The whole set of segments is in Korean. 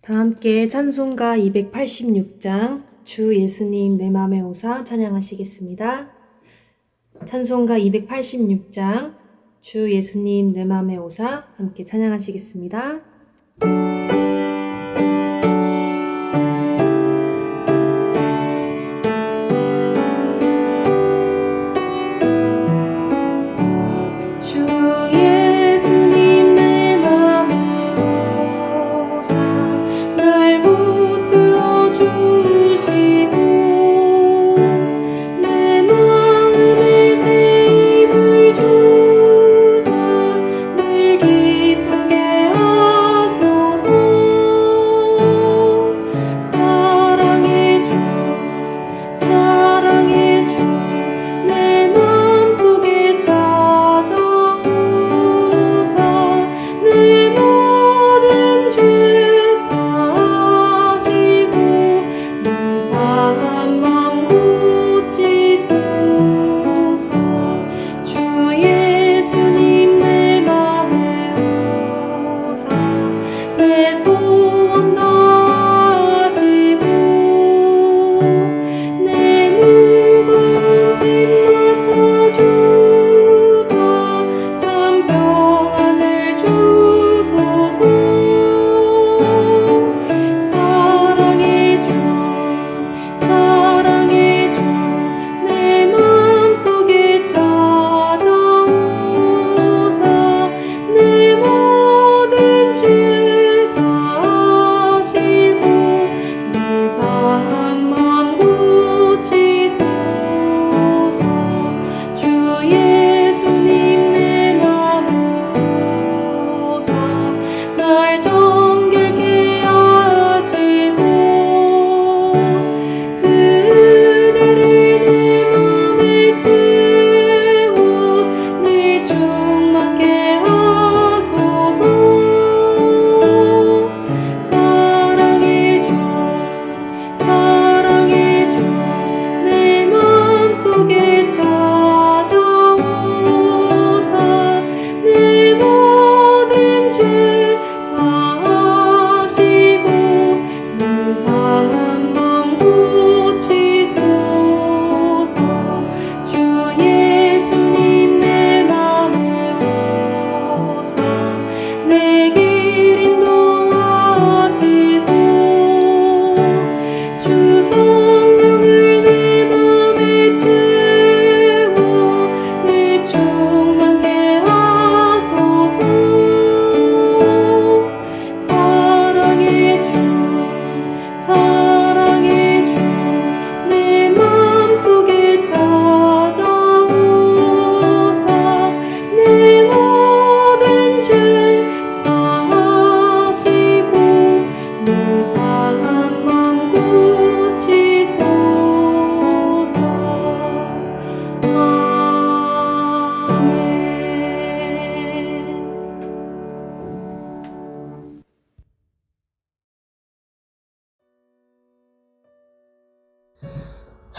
다 함께 찬송가 286장 주 예수님 내 맘에 오사 찬양하시겠습니다. 찬송가 286장 주 예수님 내 맘에 오사 함께 찬양하시겠습니다.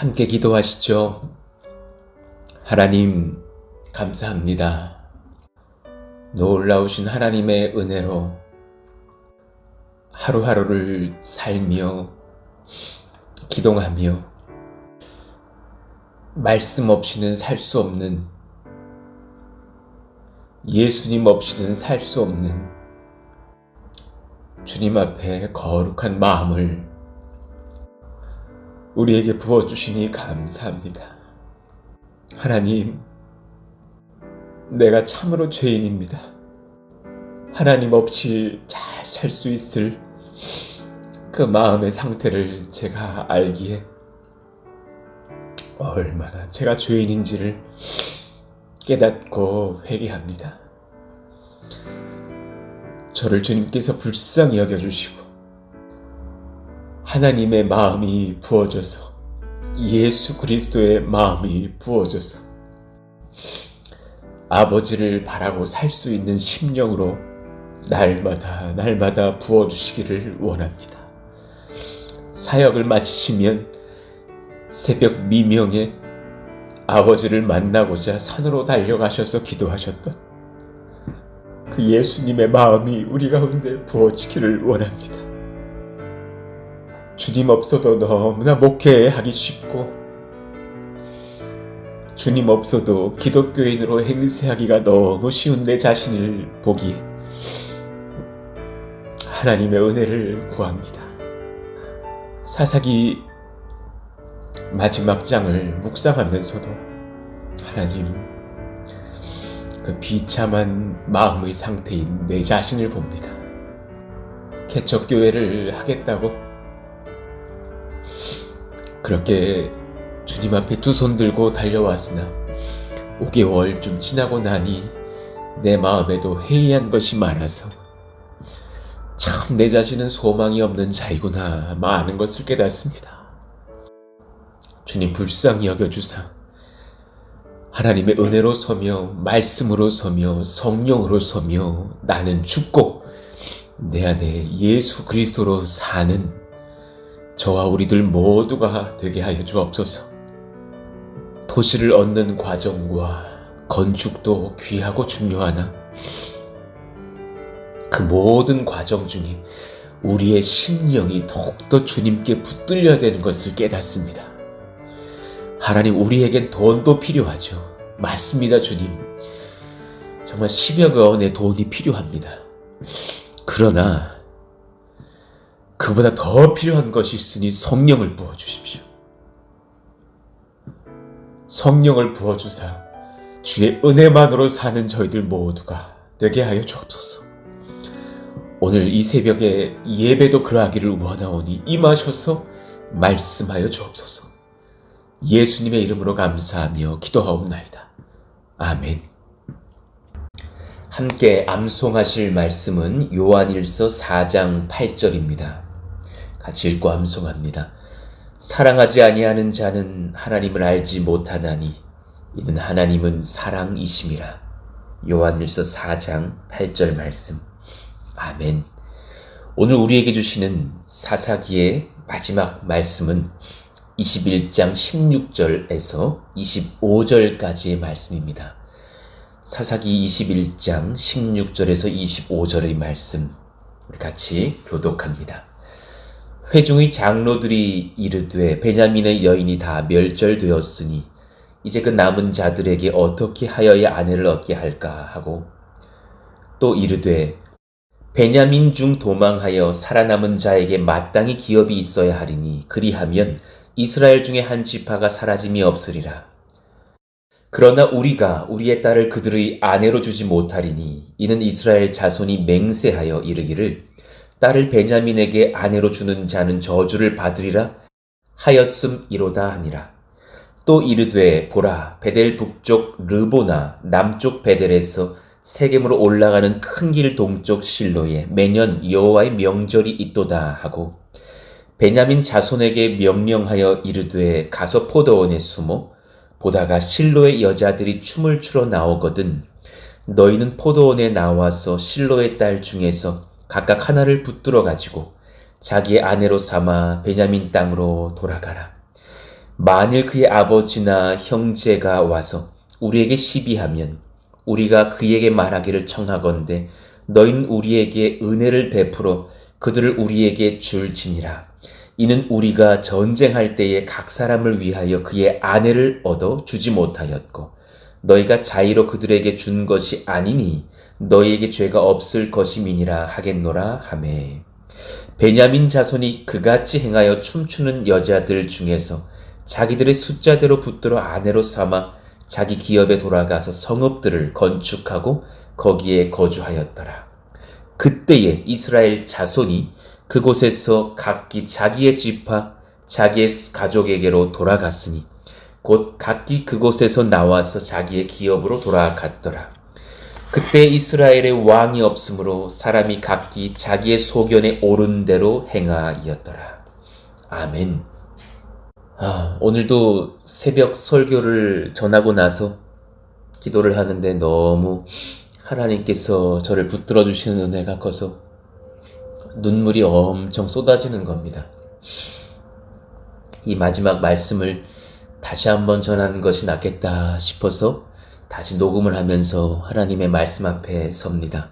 함께 기도하시죠. 하나님, 감사합니다. 놀라우신 하나님의 은혜로 하루하루를 살며 기도하며 말씀 없이는 살 수 없는, 예수님 없이는 살 수 없는 주님 앞에 거룩한 마음을 우리에게 부어주시니 감사합니다. 하나님, 내가 참으로 죄인입니다. 하나님 없이 잘 살 수 있을 그 마음의 상태를 제가 알기에 얼마나 제가 죄인인지를 깨닫고 회개합니다. 저를 주님께서 불쌍히 여겨주시고 하나님의 마음이 부어져서, 예수 그리스도의 마음이 부어져서 아버지를 바라고 살 수 있는 심령으로 날마다 부어주시기를 원합니다. 사역을 마치시면 새벽 미명에 아버지를 만나고자 산으로 달려가셔서 기도하셨던 그 예수님의 마음이 우리 가운데 부어지기를 원합니다. 주님 없어도 너무나 목회하기 쉽고, 주님 없어도 기독교인으로 행세하기가 너무 쉬운 내 자신을 보기에 하나님의 은혜를 구합니다. 사사기 마지막 장을 묵상하면서도 하나님, 그 비참한 마음의 상태인 내 자신을 봅니다. 개척교회를 하겠다고 그렇게 주님 앞에 두 손 들고 달려왔으나 5개월쯤 지나고 나니 내 마음에도 해이한 것이 많아서 참 내 자신은 소망이 없는 자이구나 많은 것을 깨닫습니다. 주님 불쌍히 여겨주사 하나님의 은혜로 서며 말씀으로 서며 성령으로 서며 나는 죽고 내 안에 예수 그리스도로 사는 저와 우리들 모두가 되게 하여 주옵소서. 도시를 얻는 과정과 건축도 귀하고 중요하나 그 모든 과정 중에 우리의 심령이 더욱더 주님께 붙들려야 되는 것을 깨닫습니다. 하나님, 우리에겐 돈도 필요하죠. 맞습니다, 주님. 정말 10여억 원의 돈이 필요합니다. 그러나 그보다 더 필요한 것이 있으니 성령을 부어주십시오. 성령을 부어주사 주의 은혜만으로 사는 저희들 모두가 되게 하여 주옵소서. 오늘 이 새벽에 예배도 그러하기를 원하오니 임하셔서 말씀하여 주옵소서. 예수님의 이름으로 감사하며 기도하옵나이다. 아멘. 함께 암송하실 말씀은 요한일서 4장 8절입니다. 같이 읽고 암송합니다. 사랑하지 아니하는 자는 하나님을 알지 못하나니 이는 하나님은 사랑이심이라. 요한일서 4장 8절 말씀. 아멘. 오늘 우리에게 주시는 사사기의 마지막 말씀은 21장 16절에서 25절까지의 말씀입니다. 사사기 21장 16절에서 25절의 말씀 우리 같이 교독합니다. 회중의 장로들이 이르되 베냐민의 여인이 다 멸절되었으니 이제 그 남은 자들에게 어떻게 하여야 아내를 얻게 할까 하고 또 이르되 베냐민 중 도망하여 살아남은 자에게 마땅히 기업이 있어야 하리니 그리하면 이스라엘 중에 한 지파가 사라짐이 없으리라. 그러나 우리가 우리의 딸을 그들의 아내로 주지 못하리니 이는 이스라엘 자손이 맹세하여 이르기를 딸을 베냐민에게 아내로 주는 자는 저주를 받으리라 하였음이로다 하니라. 또 이르되 보라 베델 북쪽 르보나 남쪽 베델에서 세겜으로 올라가는 큰 길 동쪽 실로에 매년 여호와의 명절이 있도다 하고 베냐민 자손에게 명령하여 이르되 가서 포도원에 숨어 보다가 실로의 여자들이 춤을 추러 나오거든 너희는 포도원에 나와서 실로의 딸 중에서 각각 하나를 붙들어 가지고 자기의 아내로 삼아 베냐민 땅으로 돌아가라. 만일 그의 아버지나 형제가 와서 우리에게 시비하면 우리가 그에게 말하기를 청하건대 너희는 우리에게 은혜를 베풀어 그들을 우리에게 줄지니라. 이는 우리가 전쟁할 때에 각 사람을 위하여 그의 아내를 얻어 주지 못하였고 너희가 자의로 그들에게 준 것이 아니니 너희에게 죄가 없을 것임이니라 하겠노라 하매 베냐민 자손이 그같이 행하여 춤추는 여자들 중에서 자기들의 숫자대로 붙들어 아내로 삼아 자기 기업에 돌아가서 성읍들을 건축하고 거기에 거주하였더라. 그때에 이스라엘 자손이 그곳에서 각기 자기의 지파, 자기의 가족에게로 돌아갔으니 곧 각기 그곳에서 나와서 자기의 기업으로 돌아갔더라. 그때 이스라엘의 왕이 없으므로 사람이 각기 자기의 소견에 옳은 대로 행하였더라. 아멘. 오늘도 새벽 설교를 전하고 나서 기도를 하는데 너무 하나님께서 저를 붙들어 주시는 은혜가 커서 눈물이 엄청 쏟아지는 겁니다. 이 마지막 말씀을 다시 한번 전하는 것이 낫겠다 싶어서 다시 녹음을 하면서 하나님의 말씀 앞에 섭니다.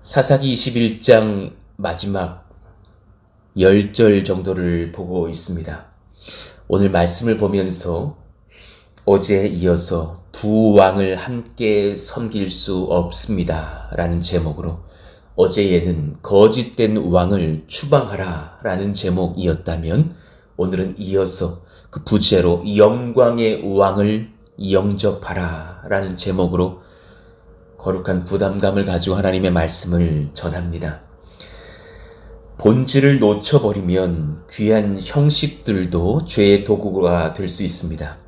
사사기 21장 마지막 10절 정도를 보고 있습니다. 오늘 말씀을 보면서 어제에 이어서 두 왕을 함께 섬길 수 없습니다 라는 제목으로, 어제에는 거짓된 왕을 추방하라 라는 제목이었다면 오늘은 이어서 그 부제로 영광의 왕을 영접하라 라는 제목으로 거룩한 부담감을 가지고 하나님의 말씀을 전합니다. 본질을 놓쳐버리면 귀한 형식들도 죄의 도구가 될 수 있습니다.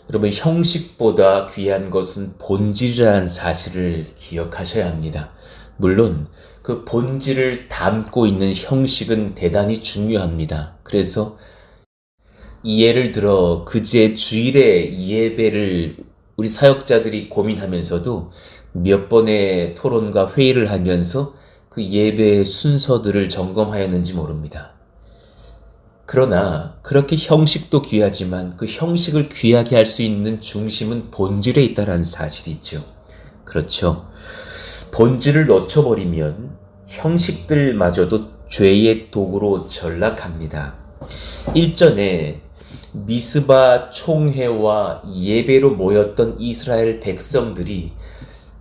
여러분, 형식보다 귀한 것은 본질이라는 사실을 기억하셔야 합니다. 물론 그 본질을 담고 있는 형식은 대단히 중요합니다. 그래서 예를 들어 그제 주일에 예배를 우리 사역자들이 고민하면서도 몇 번의 토론과 회의를 하면서 그 예배 순서들을 점검하였는지 모릅니다. 그러나 그렇게 형식도 귀하지만 그 형식을 귀하게 할 수 있는 중심은 본질에 있다는 사실이죠. 그렇죠. 본질을 놓쳐버리면 형식들마저도 죄의 도구로 전락합니다. 일전에 미스바 총회와 예배로 모였던 이스라엘 백성들이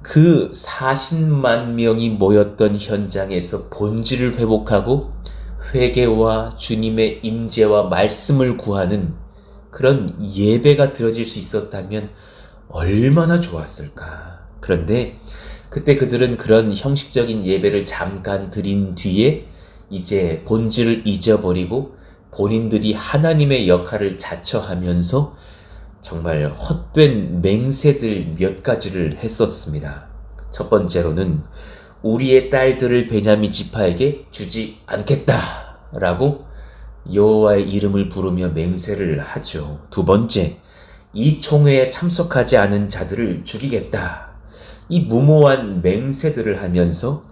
그 40만 명이 모였던 현장에서 본질을 회복하고 회개와 주님의 임재와 말씀을 구하는 그런 예배가 드려질 수 있었다면 얼마나 좋았을까. 그런데 그때 그들은 그런 형식적인 예배를 잠깐 드린 뒤에 이제 본질을 잊어버리고 본인들이 하나님의 역할을 자처하면서 정말 헛된 맹세들 몇 가지를 했었습니다. 첫 번째로는 우리의 딸들을 베냐민 지파에게 주지 않겠다라고 여호와의 이름을 부르며 맹세를 하죠. 두 번째, 이 총회에 참석하지 않은 자들을 죽이겠다. 이 무모한 맹세들을 하면서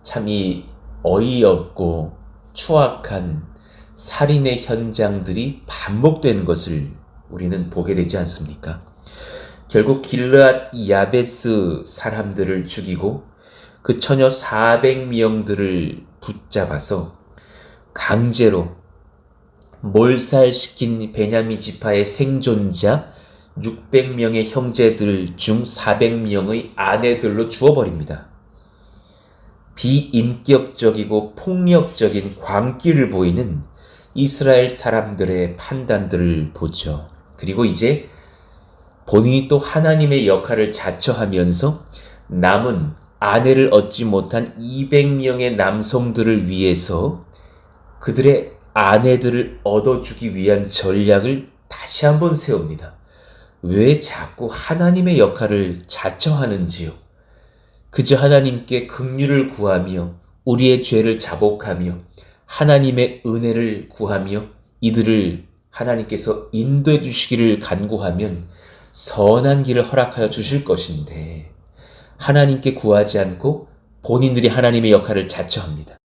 참이 어이없고 추악한 살인의 현장들이 반복되는 것을 우리는 보게 되지 않습니까? 결국 길르앗 야베스 사람들을 죽이고 그 처녀 400명들을 붙잡아서 강제로 몰살시킨 베냐민 지파의 생존자 600명의 형제들 중 400명의 아내들로 주어버립니다. 비인격적이고 폭력적인 광기를 보이는 이스라엘 사람들의 판단들을 보죠. 그리고 이제 본인이 또 하나님의 역할을 자처하면서 남은 아내를 얻지 못한 200명의 남성들을 위해서 그들의 아내들을 얻어주기 위한 전략을 다시 한번 세웁니다. 왜 자꾸 하나님의 역할을 자처하는지요? 그저 하나님께 긍휼을 구하며 우리의 죄를 자복하며 하나님의 은혜를 구하며 이들을 하나님께서 인도해 주시기를 간구하면 선한 길을 허락하여 주실 것인데 하나님께 구하지 않고 본인들이 하나님의 역할을 자처합니다.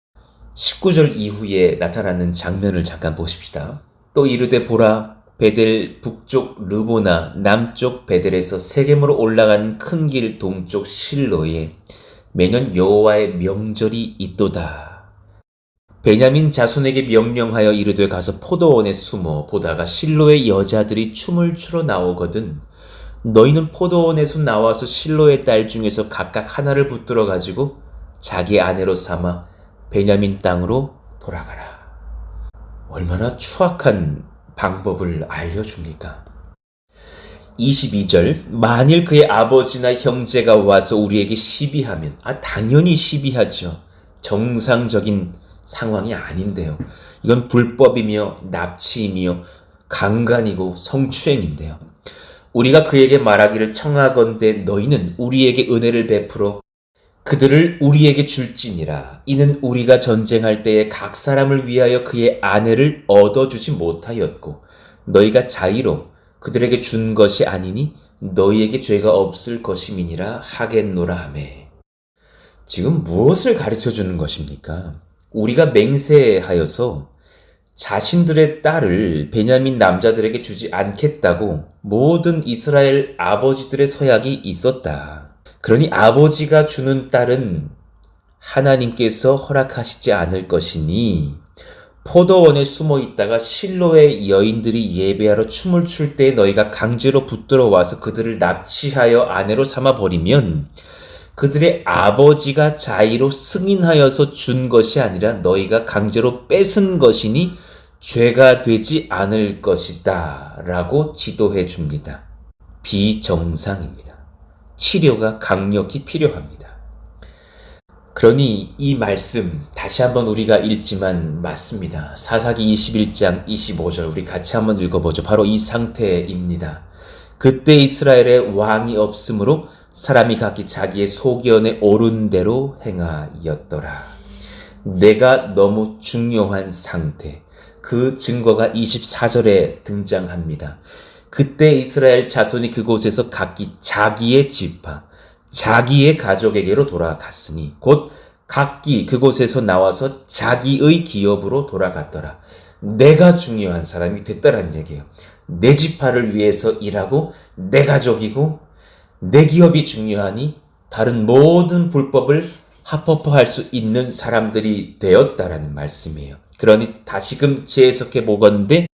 19절 이후에 나타나는 장면을 잠깐 보십시다. 또 이르되 보라, 베델 북쪽 르보나 남쪽 베델에서 세겜으로 올라간 큰 길 동쪽 실로에 매년 여호와의 명절이 있도다. 베냐민 자손에게 명령하여 이르되 가서 포도원에 숨어 보다가 실로의 여자들이 춤을 추러 나오거든 너희는 포도원에서 나와서 실로의 딸 중에서 각각 하나를 붙들어 가지고 자기 아내로 삼아 베냐민 땅으로 돌아가라. 얼마나 추악한 방법을 알려줍니까? 22절, 만일 그의 아버지나 형제가 와서 우리에게 시비하면, 당연히 시비하죠. 정상적인 상황이 아닌데요. 이건 불법이며 납치이며 강간이고 성추행인데요. 우리가 그에게 말하기를 청하건대 너희는 우리에게 은혜를 베풀어 그들을 우리에게 줄지니라. 이는 우리가 전쟁할 때에 각 사람을 위하여 그의 아내를 얻어주지 못하였고 너희가 자의로 그들에게 준 것이 아니니 너희에게 죄가 없을 것임이니라 하겠노라 하매. 지금 무엇을 가르쳐주는 것입니까? 우리가 맹세하여서 자신들의 딸을 베냐민 남자들에게 주지 않겠다고 모든 이스라엘 아버지들의 서약이 있었다. 그러니 아버지가 주는 딸은 하나님께서 허락하시지 않을 것이니 포도원에 숨어 있다가 실로의 여인들이 예배하러 춤을 출 때 너희가 강제로 붙들어 와서 그들을 납치하여 아내로 삼아 버리면 그들의 아버지가 자의로 승인하여서 준 것이 아니라 너희가 강제로 뺏은 것이니 죄가 되지 않을 것이다 라고 지도해 줍니다. 비정상입니다. 치료가 강력히 필요합니다. 그러니 이 말씀 다시 한번 우리가 읽지만 맞습니다. 사사기 21장 25절 우리 같이 한번 읽어보죠. 바로 이 상태입니다. 그때 이스라엘에 왕이 없으므로 사람이 각기 자기의 소견에 옳은 대로 행하였더라. 내가 너무 중요한 상태. 그 증거가 24절에 등장합니다. 그때 이스라엘 자손이 그곳에서 각기 자기의 지파, 자기의 가족에게로 돌아갔으니 곧 각기 그곳에서 나와서 자기의 기업으로 돌아갔더라. 내가 중요한 사람이 됐다라는 얘기예요. 내 지파를 위해서 일하고 내 가족이고 내 기업이 중요하니 다른 모든 불법을 합법화할 수 있는 사람들이 되었다라는 말씀이에요. 그러니 다시금 재해석해 보건대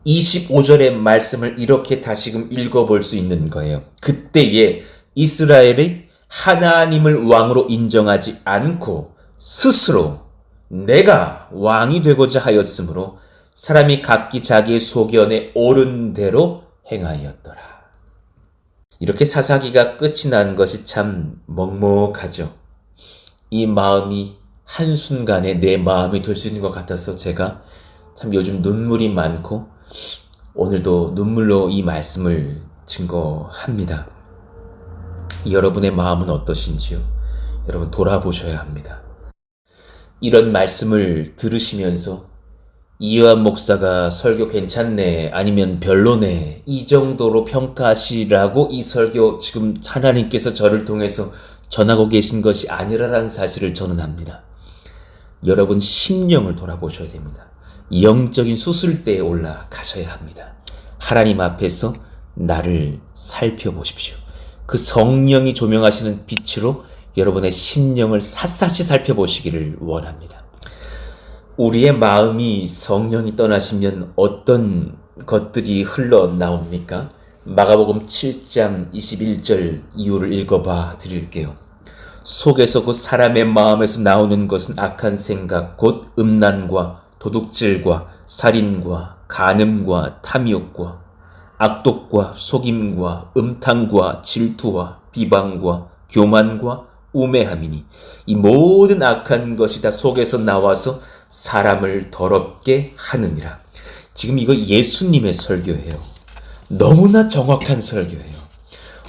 25절의 말씀을 이렇게 다시금 읽어볼 수 있는 거예요. 그때에 이스라엘이 하나님을 왕으로 인정하지 않고 스스로 내가 왕이 되고자 하였으므로 사람이 각기 자기의 소견에 옳은 대로 행하였더라. 이렇게 사사기가 끝이 난 것이 참 먹먹하죠. 이 마음이 한순간에 내 마음이 될 수 있는 것 같아서 제가 참 요즘 눈물이 많고 오늘도 눈물로 이 말씀을 증거합니다. 여러분의 마음은 어떠신지요? 여러분 돌아보셔야 합니다. 이런 말씀을 들으시면서 이요한 목사가 설교 괜찮네 아니면 별로네 이 정도로 평가하시라고 이 설교 지금 하나님께서 저를 통해서 전하고 계신 것이 아니라는 사실을 저는 압니다. 여러분 심령을 돌아보셔야 됩니다. 영적인 수술대에 올라가셔야 합니다. 하나님 앞에서 나를 살펴보십시오. 그 성령이 조명하시는 빛으로 여러분의 심령을 샅샅이 살펴보시기를 원합니다. 우리의 마음이 성령이 떠나시면 어떤 것들이 흘러나옵니까? 마가복음 7장 21절 이유를 읽어봐 드릴게요. 속에서 그 사람의 마음에서 나오는 것은 악한 생각 곧 음란과 도둑질과 살인과 간음과 탐욕과 악독과 속임과 음탕과 질투와 비방과 교만과 우매함이니 이 모든 악한 것이 다 속에서 나와서 사람을 더럽게 하느니라. 지금 이거 예수님의 설교예요. 너무나 정확한 설교예요.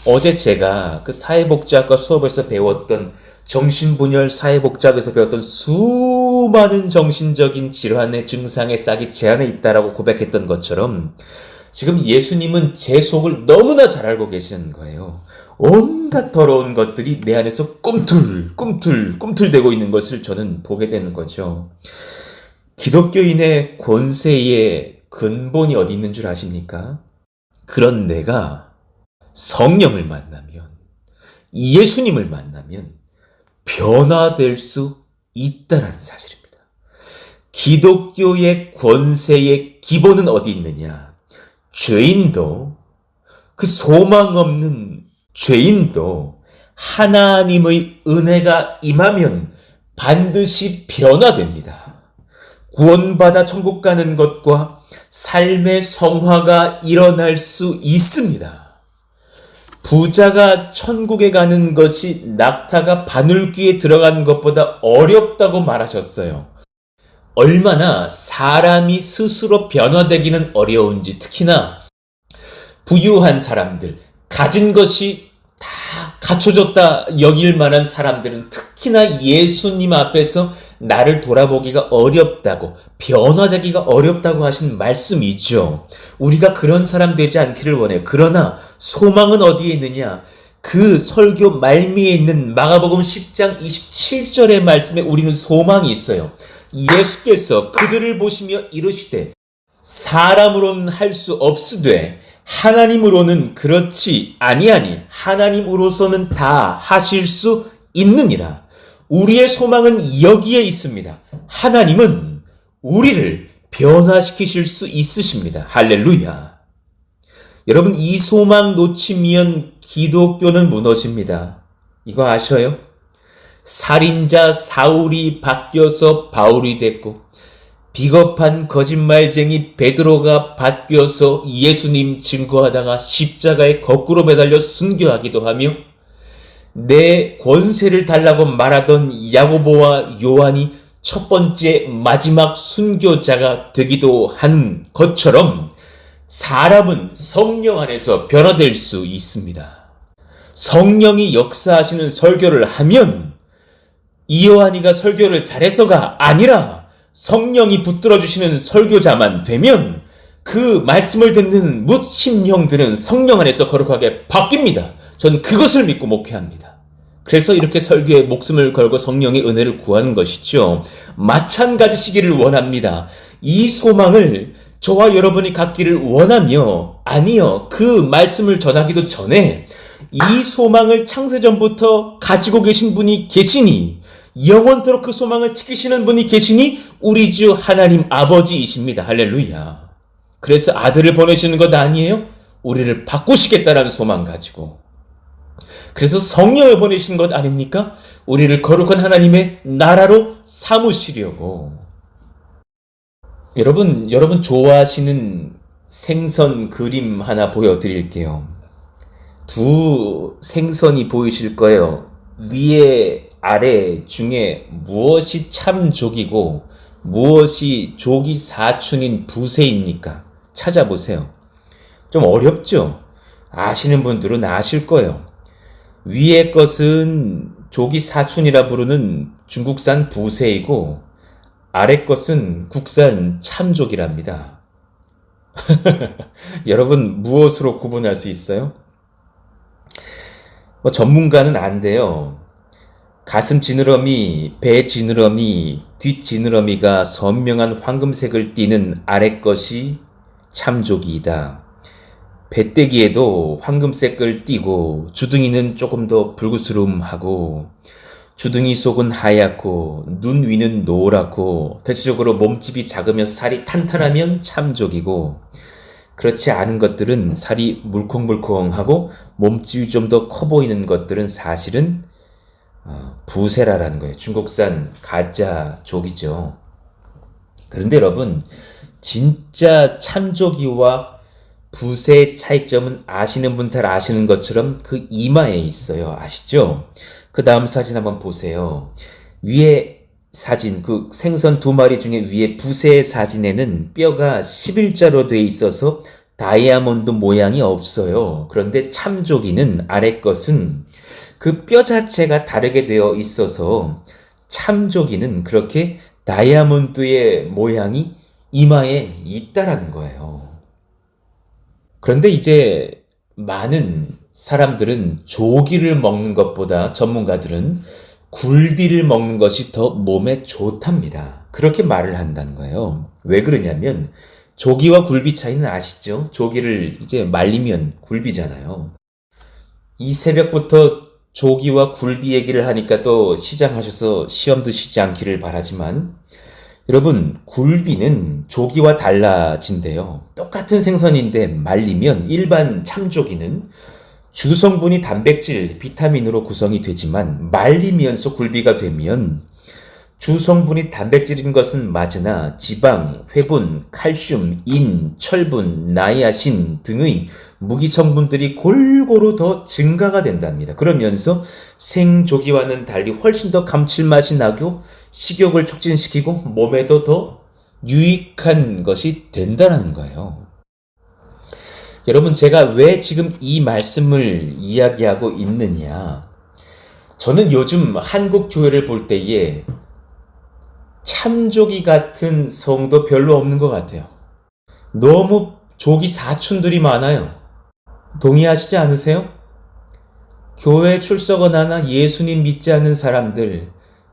어제 제가 그 사회복지학과 수업에서 배웠던 정신분열 사회복지학에서 배웠던 수많은 정신적인 질환의 증상의 싹이 제 안에 있다라고 고백했던 것처럼 지금 예수님은 제 속을 너무나 잘 알고 계시는 거예요. 온갖 더러운 것들이 내 안에서 꿈틀대고 있는 것을 저는 보게 되는 거죠. 기독교인의 권세의 근본이 어디 있는 줄 아십니까? 그런 내가 성령을 만나면, 예수님을 만나면 변화될 수 있다라는 사실입니다. 기독교의 권세의 기본은 어디 있느냐? 죄인도, 그 소망 없는 죄인도 하나님의 은혜가 임하면 반드시 변화됩니다. 구원받아 천국 가는 것과 삶의 성화가 일어날 수 있습니다. 부자가 천국에 가는 것이 낙타가 바늘귀에 들어가는 것보다 어렵다고 말하셨어요. 얼마나 사람이 스스로 변화되기는 어려운지, 특히나 부유한 사람들, 가진 것이 다 갖춰졌다 여길 만한 사람들은 특히나 예수님 앞에서 나를 돌아보기가 어렵다고, 변화되기가 어렵다고 하신 말씀이죠. 우리가 그런 사람 되지 않기를 원해요. 그러나 소망은 어디에 있느냐? 그 설교 말미에 있는 마가복음 10장 27절의 말씀에 우리는 소망이 있어요. 예수께서 그들을 보시며 이르시되 사람으로는 할 수 없으되 하나님으로는 그렇지 아니하니 하나님으로서는 다 하실 수 있느니라. 우리의 소망은 여기에 있습니다. 하나님은 우리를 변화시키실 수 있으십니다. 할렐루야. 여러분, 이 소망 놓치면 기독교는 무너집니다. 이거 아셔요? 살인자 사울이 바뀌어서 바울이 됐고, 비겁한 거짓말쟁이 베드로가 바뀌어서 예수님 증거하다가 십자가에 거꾸로 매달려 순교하기도 하며, 내 권세를 달라고 말하던 야고보와 요한이 첫 번째 마지막 순교자가 되기도 한 것처럼 사람은 성령 안에서 변화될 수 있습니다. 성령이 역사하시는 설교를 하면 이요한이가 설교를 잘해서가 아니라 성령이 붙들어 주시는 설교자만 되면 그 말씀을 듣는 뭇 심령들은 성령 안에서 거룩하게 바뀝니다. 전 그것을 믿고 목회합니다. 그래서 이렇게 설교에 목숨을 걸고 성령의 은혜를 구하는 것이죠. 마찬가지시기를 원합니다. 이 소망을 저와 여러분이 갖기를 원하며, 아니요, 그 말씀을 전하기도 전에 이 소망을 창세전부터 가지고 계신 분이 계시니, 영원토록 그 소망을 지키시는 분이 계시니 우리 주 하나님 아버지이십니다. 할렐루야. 그래서 아들을 보내시는 것 아니에요? 우리를 바꾸시겠다라는 소망 가지고. 그래서 성령을 보내신 것 아닙니까? 우리를 거룩한 하나님의 나라로 삼으시려고. 여러분 좋아하시는 생선 그림 하나 보여드릴게요. 두 생선이 보이실 거예요. 위에 아래 중에 무엇이 참족이고 무엇이 조기 사춘인 부세입니까? 찾아보세요. 좀 어렵죠? 아시는 분들은 아실 거예요. 위의 것은 조기 사춘이라 부르는 중국산 부세이고 아래 것은 국산 참족이랍니다. 여러분 무엇으로 구분할 수 있어요? 전문가는 안 돼요. 가슴 지느러미, 배 지느러미, 뒷 지느러미가 선명한 황금색을 띠는 아래 것이 참족이다. 배때기에도 황금색을 띠고 주둥이는 조금 더 붉으스름하고 주둥이 속은 하얗고 눈 위는 노랗고 대체적으로 몸집이 작으며 살이 탄탄하면 참족이고 그렇지 않은 것들은 살이 물컹물컹하고 몸집이 좀 더 커 보이는 것들은 사실은 부세라라는 거예요. 중국산 가짜 족이죠. 그런데 여러분 진짜 참조기와 부세의 차이점은 아시는 분 잘 아시는 것처럼 그 이마에 있어요. 아시죠? 그 다음 사진 한번 보세요. 위에 사진, 그 생선 두 마리 중에 위에 부세의 사진에는 뼈가 11자로 되어 있어서 다이아몬드 모양이 없어요. 그런데 참조기는 아래 것은 그 뼈 자체가 다르게 되어 있어서 참조기는 그렇게 다이아몬드의 모양이 이마에 있다라는 거예요. 그런데 이제 많은 사람들은 조기를 먹는 것보다 전문가들은 굴비를 먹는 것이 더 몸에 좋답니다. 그렇게 말을 한다는 거예요. 왜 그러냐면 조기와 굴비 차이는 아시죠? 조기를 이제 말리면 굴비잖아요. 이 새벽부터 조기와 굴비 얘기를 하니까 또 시장 하셔서 시험 드시지 않기를 바라지만 여러분 굴비는 조기와 달라진대요. 똑같은 생선인데 말리면 일반 참조기는 주성분이 단백질, 비타민으로 구성이 되지만 말리면서 굴비가 되면 주성분이 단백질인 것은 맞으나 지방, 회분, 칼슘, 인, 철분, 나이아신 등의 무기 성분들이 골고루 더 증가가 된답니다. 그러면서 생조기와는 달리 훨씬 더 감칠맛이 나고 식욕을 촉진시키고 몸에도 더 유익한 것이 된다는 거예요. 여러분 제가 왜 지금 이 말씀을 이야기하고 있느냐. 저는 요즘 한국 교회를 볼 때에 참조기 같은 성도 별로 없는 것 같아요. 너무 조기 사춘들이 많아요. 동의하시지 않으세요? 교회 출석은 하나 예수님 믿지 않는 사람들,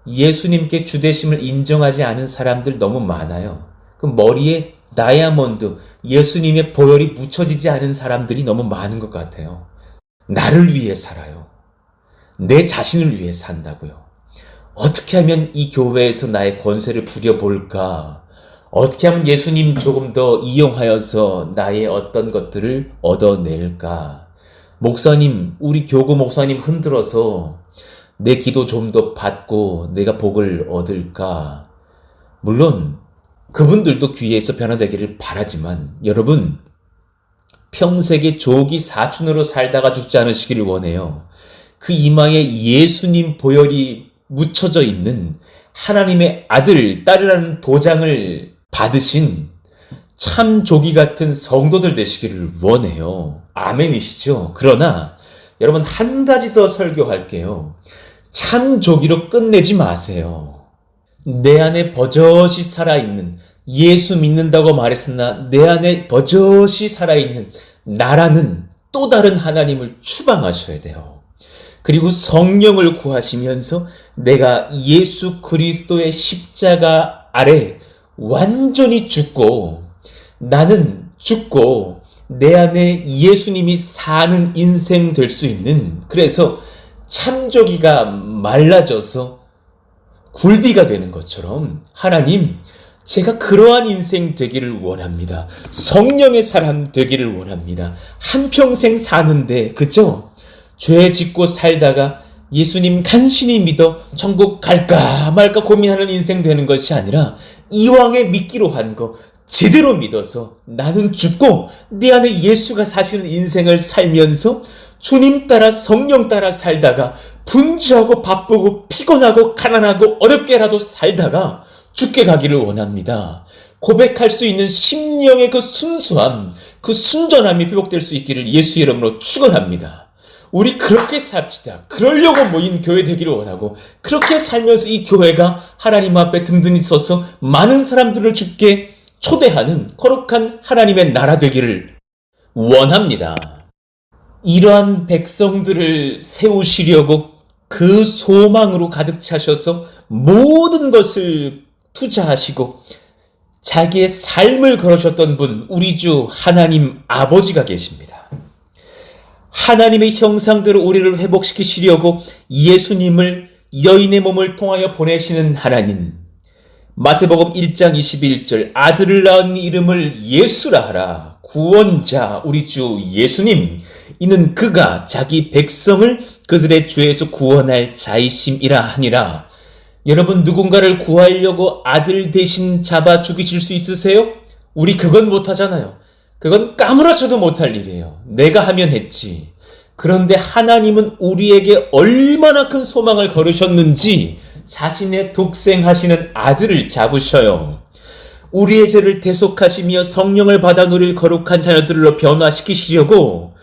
예수님께 주되심을 인정하지 않은 사람들 너무 많아요. 그 머리에 다이아몬드, 예수님의 보혈이 묻혀지지 않은 사람들이 너무 많은 것 같아요. 나를 위해 살아요. 내 자신을 위해 산다고요. 어떻게 하면 이 교회에서 나의 권세를 부려볼까? 어떻게 하면 예수님 조금 더 이용하여서 나의 어떤 것들을 얻어낼까? 목사님, 우리 교구 목사님 흔들어서 내 기도 좀 더 받고 내가 복을 얻을까? 물론 그분들도 귀에서 변화되기를 바라지만 여러분, 평생에 조기 사춘으로 살다가 죽지 않으시기를 원해요. 그 이마에 예수님 보혈이 묻혀져 있는 하나님의 아들, 딸이라는 도장을 받으신 참 조기 같은 성도들 되시기를 원해요. 아멘이시죠? 그러나 여러분, 한 가지 더 설교할게요. 참 조기로 끝내지 마세요. 내 안에 버젓이 살아있는, 예수 믿는다고 말했으나 내 안에 버젓이 살아있는 나라는 또 다른 하나님을 추방하셔야 돼요. 그리고 성령을 구하시면서 내가 예수 그리스도의 십자가 아래 완전히 죽고, 나는 죽고 내 안에 예수님이 사는 인생 될 수 있는, 그래서 참조기가 말라져서 굴비가 되는 것처럼 하나님, 제가 그러한 인생 되기를 원합니다. 성령의 사람 되기를 원합니다. 한평생 사는데, 그죠? 죄 짓고 살다가 예수님 간신히 믿어 천국 갈까 말까 고민하는 인생 되는 것이 아니라 이왕에 믿기로 한 거 제대로 믿어서 나는 죽고 내 안에 예수가 사시는 인생을 살면서 주님 따라 성령 따라 살다가 분주하고 바쁘고 피곤하고 가난하고 어렵게라도 살다가 죽게 가기를 원합니다. 고백할 수 있는 심령의 그 순수함, 그 순전함이 회복될 수 있기를 예수 이름으로 축원합니다. 우리 그렇게 삽시다. 그러려고 모인 교회 되기를 원하고, 그렇게 살면서 이 교회가 하나님 앞에 든든히 서서 많은 사람들을 주께 초대하는 거룩한 하나님의 나라 되기를 원합니다. 이러한 백성들을 세우시려고 그 소망으로 가득 차셔서 모든 것을 투자하시고 자기의 삶을 걸으셨던 분, 우리 주 하나님 아버지가 계십니다. 하나님의 형상대로 우리를 회복시키시려고 예수님을 여인의 몸을 통하여 보내시는 하나님. 마태복음 1장 21절, 아들을 낳은 이름을 예수라 하라. 구원자 우리 주 예수님, 이는 그가 자기 백성을 그들의 죄에서 구원할 자이심이라 하니라. 여러분, 누군가를 구하려고 아들 대신 잡아 죽이실 수 있으세요? 우리 그건 못하잖아요. 그건 까무러쳐도 못할 일이에요. 내가 하면 했지. 그런데 하나님은 우리에게 얼마나 큰 소망을 걸으셨는지 자신의 독생하시는 아들을 잡으셔요. 우리의 죄를 대속하시며 성령을 받아 누릴 거룩한 자녀들로 변화시키시려고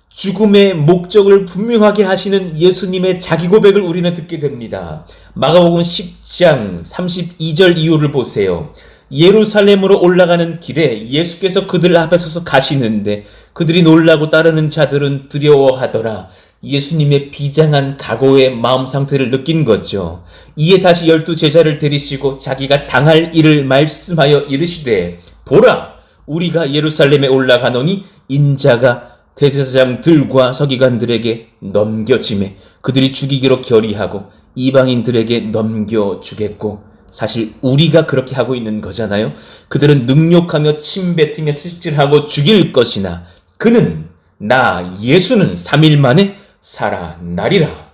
죽음의 목적을 분명하게 하시는 예수님의 자기 고백을 우리는 듣게 됩니다. 마가복음 10장 32절 이후를 보세요. 예루살렘으로 올라가는 길에 예수께서 그들 앞에 서서 가시는데 그들이 놀라고 따르는 자들은 두려워하더라. 예수님의 비장한 각오의 마음 상태를 느낀 거죠. 이에 다시 12 제자를 데리시고 자기가 당할 일을 말씀하여 이르시되, 보라, 우리가 예루살렘에 올라가노니 인자가 대제사장들과 서기관들에게 넘겨지매 그들이 죽이기로 결의하고 이방인들에게 넘겨주겠고, 사실 우리가 그렇게 하고 있는 거잖아요. 그들은 능욕하며 침뱉으며 채찍질하고 죽일 것이나 그는, 나 예수는 3일 만에 살아나리라.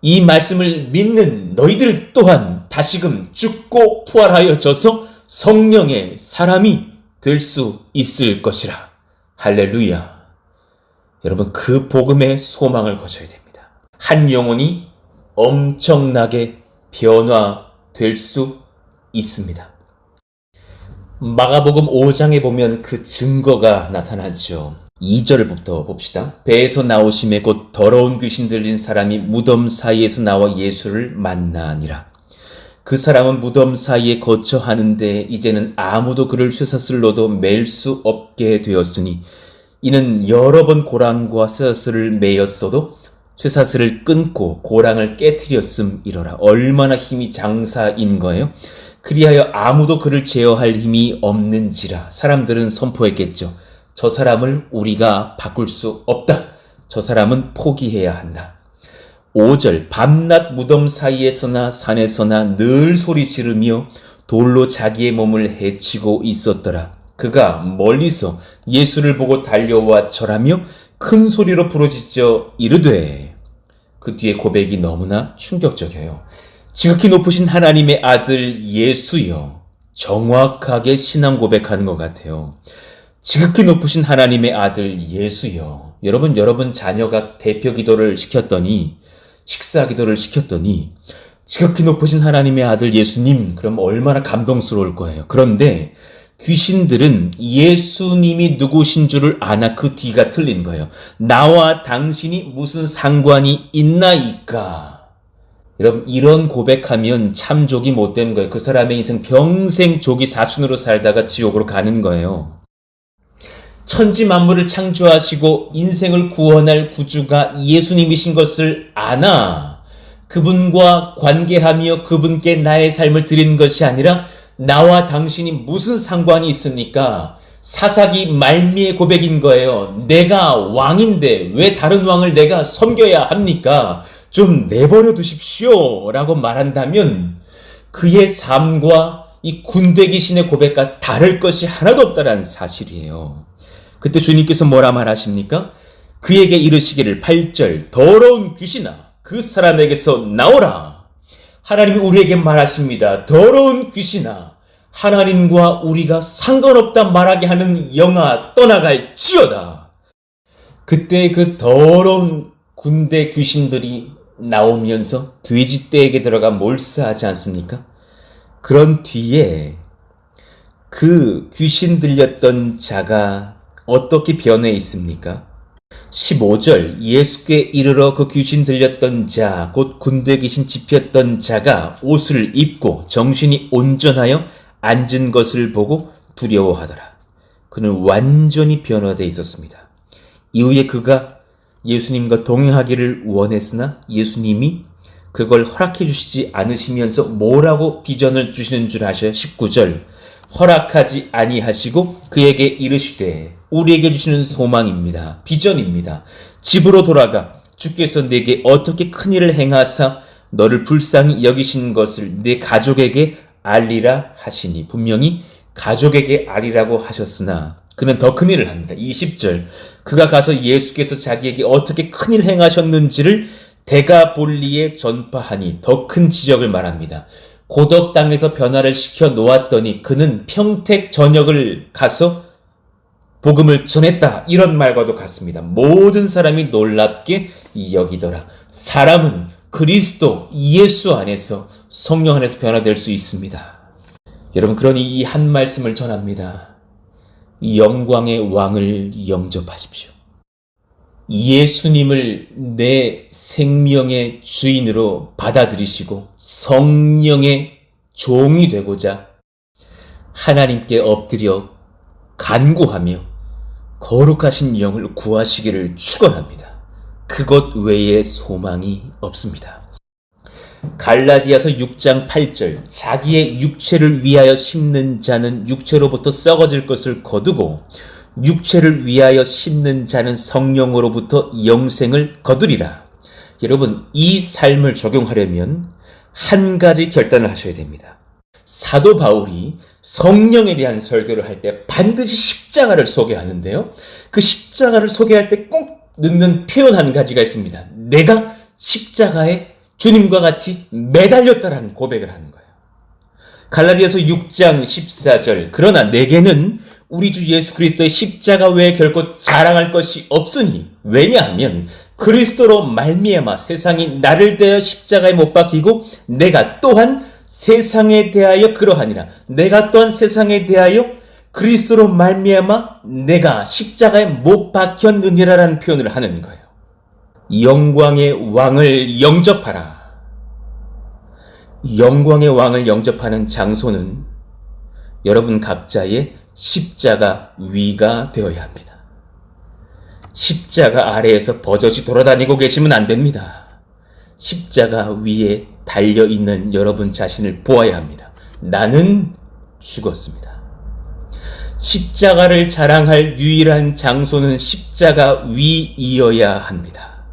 이 말씀을 믿는 너희들 또한 다시금 죽고 부활하여져서 성령의 사람이 될 수 있을 것이라. 할렐루야. 여러분, 그 복음의 소망을 거셔야 됩니다. 한 영혼이 엄청나게 변화될 수 있습니다. 마가복음 5장에 보면 그 증거가 나타나죠. 2절부터 봅시다. 배에서 나오심에 곧 더러운 귀신 들린 사람이 무덤 사이에서 나와 예수를 만나니라. 그 사람은 무덤 사이에 거처하는데 이제는 아무도 그를 쇠사슬로도 맬 수 없게 되었으니, 이는 여러 번 고랑과 쇠사슬을 매였어도 쇠사슬을 끊고 고랑을 깨트렸음이러라. 얼마나 힘이 장사인 거예요? 그리하여 아무도 그를 제어할 힘이 없는지라. 사람들은 선포했겠죠. 저 사람을 우리가 바꿀 수 없다. 저 사람은 포기해야 한다. 5절, 밤낮 무덤 사이에서나 산에서나 늘 소리 지르며 돌로 자기의 몸을 해치고 있었더라. 그가 멀리서 예수를 보고 달려와 절하며 큰 소리로 부르짖어 이르되, 그 뒤에 고백이 너무나 충격적이에요. 지극히 높으신 하나님의 아들 예수여. 정확하게 신앙 고백하는 것 같아요. 지극히 높으신 하나님의 아들 예수여. 여러분 자녀가 대표 기도를 시켰더니, 식사 기도를 시켰더니 지극히 높으신 하나님의 아들 예수님, 그럼 얼마나 감동스러울 거예요. 그런데 귀신들은 예수님이 누구신 줄을 아나 그 뒤가 틀린 거예요. 나와 당신이 무슨 상관이 있나이까. 여러분, 이런 고백하면 참 족이 못된 거예요. 그 사람의 인생 평생 족이 사춘으로 살다가 지옥으로 가는 거예요. 천지 만물을 창조하시고 인생을 구원할 구주가 예수님이신 것을 아나 그분과 관계하며 그분께 나의 삶을 드리는 것이 아니라 나와 당신이 무슨 상관이 있습니까? 사사기 말미의 고백인 거예요. 내가 왕인데 왜 다른 왕을 내가 섬겨야 합니까? 좀 내버려 두십시오 라고 말한다면 그의 삶과 이 군대 귀신의 고백과 다를 것이 하나도 없다는 사실이에요. 그때 주님께서 뭐라 말하십니까? 그에게 이르시기를 8절 더러운 귀신아 그 사람에게서 나오라. 하나님이 우리에게 말하십니다. 더러운 귀신아 하나님과 우리가 상관없다 말하게 하는 영아 떠나갈지어다. 그때 그 더러운 군대 귀신들이 나오면서 돼지떼에게 들어가 몰사하지 않습니까? 그런 뒤에 그 귀신 들렸던 자가 어떻게 변해 있습니까? 15절 예수께 이르러 그 귀신 들렸던 자 곧 군대 귀신 집혔던 자가 옷을 입고 정신이 온전하여 앉은 것을 보고 두려워하더라. 그는 완전히 변화되어 있었습니다. 이후에 그가 예수님과 동행하기를 원했으나 예수님이 그걸 허락해 주시지 않으시면서 뭐라고 비전을 주시는 줄 아셔요? 19절 허락하지 아니하시고 그에게 이르시되 우리에게 주시는 소망입니다. 비전입니다. 집으로 돌아가 주께서 내게 어떻게 큰일을 행하사 너를 불쌍히 여기신 것을 내 가족에게 알리라 하시니 분명히 가족에게 알리라고 하셨으나 그는 더 큰일을 합니다. 20절 그가 가서 예수께서 자기에게 어떻게 큰일 행하셨는지를 데가볼리에 전파하니 더 큰 지적을 말합니다. 고덕 땅에서 변화를 시켜 놓았더니 그는 평택 전역을 가서 복음을 전했다. 이런 말과도 같습니다. 모든 사람이 놀랍게 여기더라. 사람은 그리스도 예수 안에서 성령 안에서 변화될 수 있습니다. 여러분 그러니 이 한 말씀을 전합니다. 영광의 왕을 영접하십시오. 예수님을 내 생명의 주인으로 받아들이시고 성령의 종이 되고자 하나님께 엎드려 간구하며 거룩하신 영을 구하시기를 축원합니다. 그것 외에 소망이 없습니다. 갈라디아서 6장 8절 자기의 육체를 위하여 심는 자는 육체로부터 썩어질 것을 거두고 육체를 위하여 심는 자는 성령으로부터 영생을 거두리라. 여러분 이 삶을 적용하려면 한 가지 결단을 하셔야 됩니다. 사도 바울이 성령에 대한 설교를 할 때 반드시 십자가를 소개하는데요. 그 십자가를 소개할 때 꼭 넣는 표현 한 가지가 있습니다. 내가 십자가에 주님과 같이 매달렸다라는 고백을 하는 거예요. 갈라디아서 6장 14절 그러나 내게는 우리 주 예수 그리스도의 십자가 외에 결코 자랑할 것이 없으니 왜냐하면 그리스도로 말미암아 세상이 나를 대하여 십자가에 못 박히고 내가 또한 세상에 대하여 그러하니라. 내가 또한 세상에 대하여 그리스도로 말미암아 내가 십자가에 못 박혔느니라라는 표현을 하는 거예요. 영광의 왕을 영접하라. 영광의 왕을 영접하는 장소는 여러분 각자의 십자가 위가 되어야 합니다. 십자가 아래에서 버젓이 돌아다니고 계시면 안 됩니다. 십자가 위에 달려있는 여러분 자신을 보아야 합니다. 나는 죽었습니다. 십자가를 자랑할 유일한 장소는 십자가 위이어야 합니다.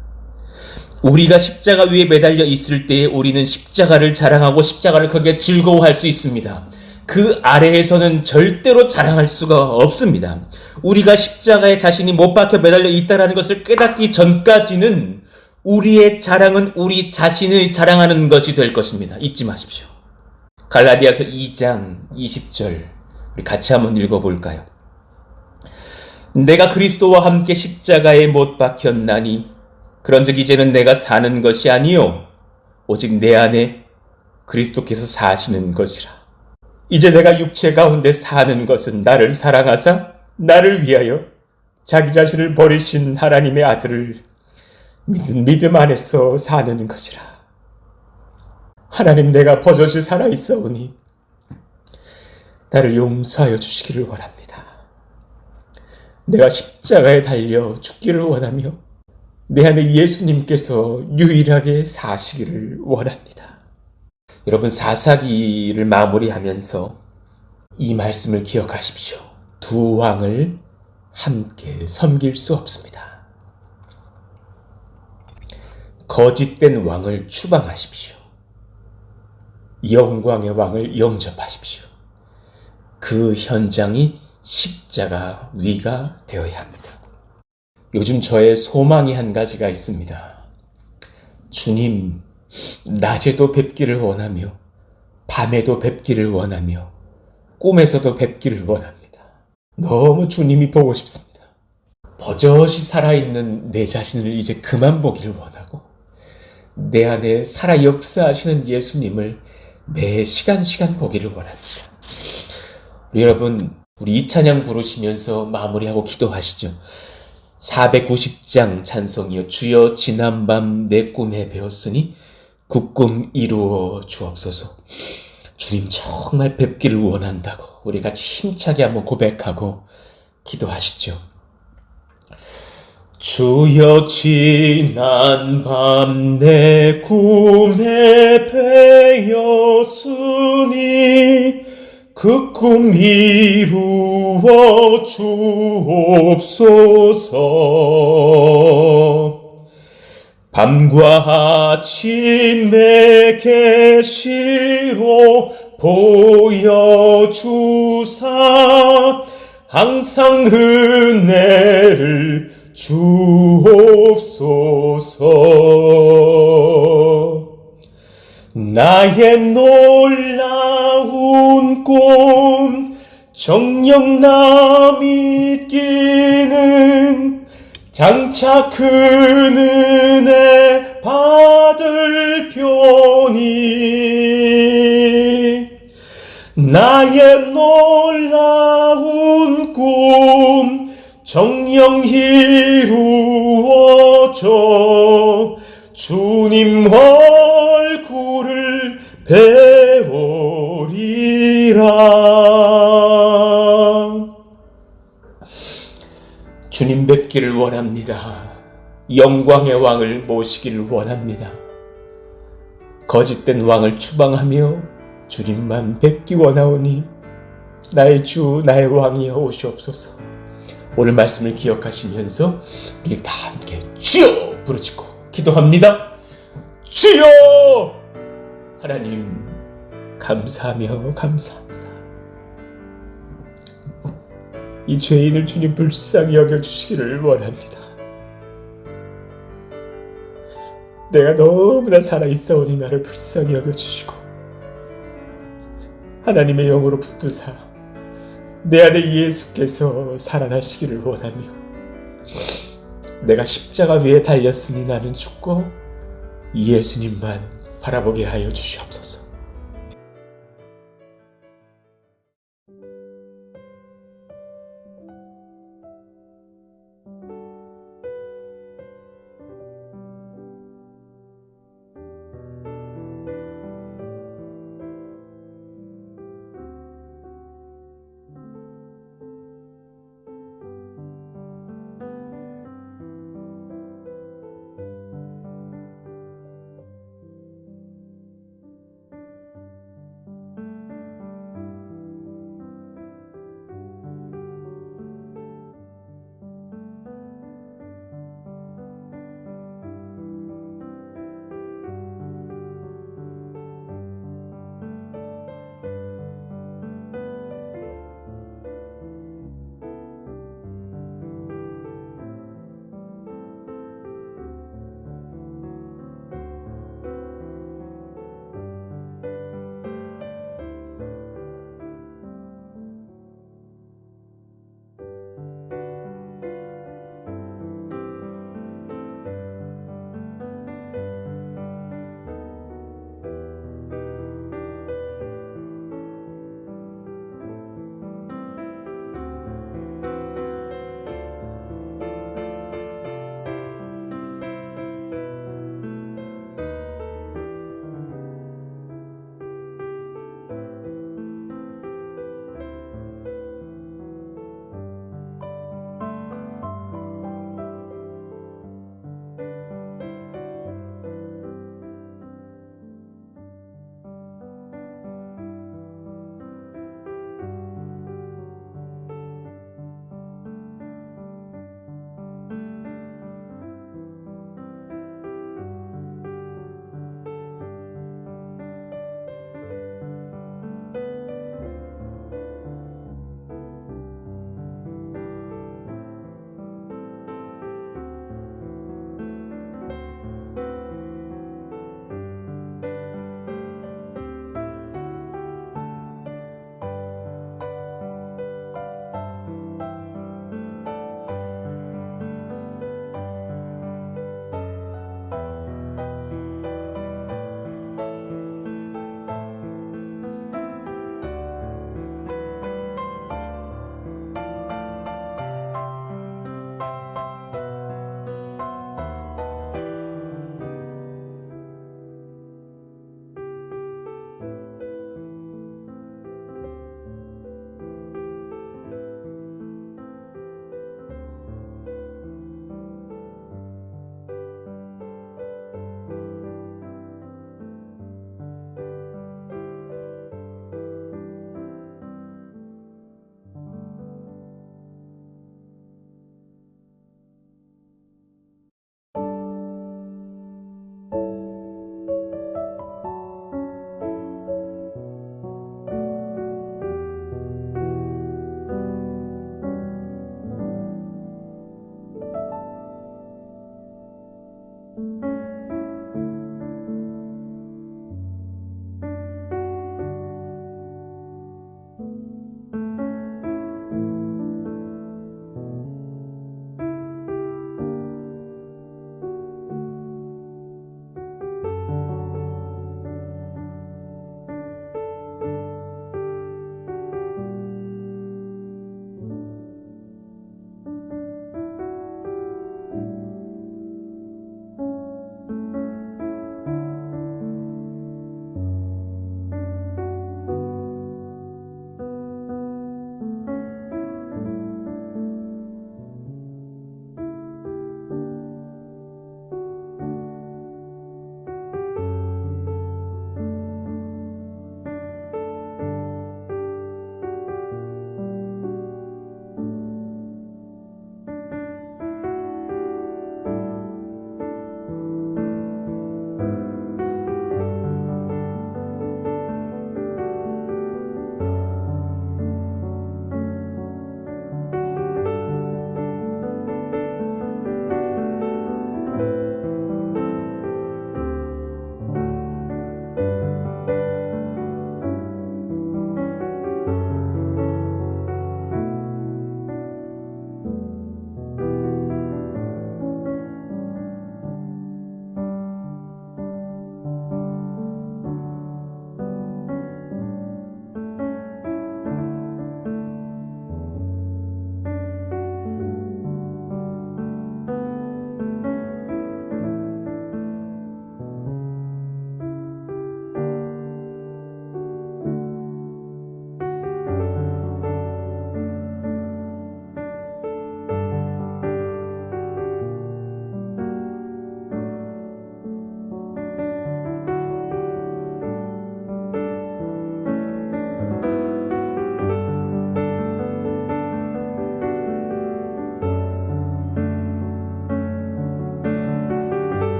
우리가 십자가 위에 매달려 있을 때에 우리는 십자가를 자랑하고 십자가를 크게 즐거워할 수 있습니다. 그 아래에서는 절대로 자랑할 수가 없습니다. 우리가 십자가에 자신이 못 박혀 매달려 있다는 것을 깨닫기 전까지는 우리의 자랑은 우리 자신을 자랑하는 것이 될 것입니다. 잊지 마십시오. 갈라디아서 2장 20절 우리 같이 한번 읽어볼까요? 내가 그리스도와 함께 십자가에 못 박혔나니 그런즉 이제는 내가 사는 것이 아니요 오직 내 안에 그리스도께서 사시는 것이라. 이제 내가 육체 가운데 사는 것은 나를 사랑하사 나를 위하여 자기 자신을 버리신 하나님의 아들을 믿는 믿음 안에서 사는 것이라. 하나님, 내가 버젓이 살아있사오니 나를 용서하여 주시기를 원합니다. 내가 십자가에 달려 죽기를 원하며 내 안에 예수님께서 유일하게 사시기를 원합니다. 여러분, 사사기를 마무리하면서 이 말씀을 기억하십시오. 두 왕을 함께 섬길 수 없습니다. 거짓된 왕을 추방하십시오. 영광의 왕을 영접하십시오. 그 현장이 십자가 위가 되어야 합니다. 요즘 저의 소망이 한 가지가 있습니다. 주님, 낮에도 뵙기를 원하며 밤에도 뵙기를 원하며 꿈에서도 뵙기를 원합니다. 너무 주님이 보고 싶습니다. 버젓이 살아있는 내 자신을 이제 그만 보기를 원하고 내 안에 살아 역사하시는 예수님을 매 시간 보기를 원합니다. 우리 여러분, 우리 이 찬양 부르시면서 마무리하고 기도하시죠. 490장 찬송이요. 주여 지난밤 내 꿈에 배웠으니 그 꿈 이루어 주옵소서. 주님 정말 뵙기를 원한다고 우리 같이 힘차게 한번 고백하고 기도하시죠. 주여 지난밤 내 꿈에 배웠으니 그 꿈 이루어 주옵소서. 밤과 아침에 계시로 보여주사 항상 은혜를 주옵소서. 나의 놀라운 꿈 정녕 나 믿기는 장차 큰 은혜 받을 표니 나의 놀라운 꿈 정녕 이루어져 주님 얼굴을 배우리라. 주님 뵙기를 원합니다. 영광의 왕을 모시기를 원합니다. 거짓된 왕을 추방하며 주님만 뵙기 원하오니 나의 주 나의 왕이여 오시옵소서. 오늘 말씀을 기억하시면서 우리 다 함께 주여 부르짖고 기도합니다. 주여! 하나님 감사하며 감사합니다. 이 죄인을 주님 불쌍히 여겨주시기를 원합니다. 내가 너무나 살아있사오니 나를 불쌍히 여겨주시고 하나님의 영으로 붙드사 내 안에 예수께서 살아나시기를 원하며 내가 십자가 위에 달렸으니 나는 죽고 예수님만 바라보게 하여 주시옵소서.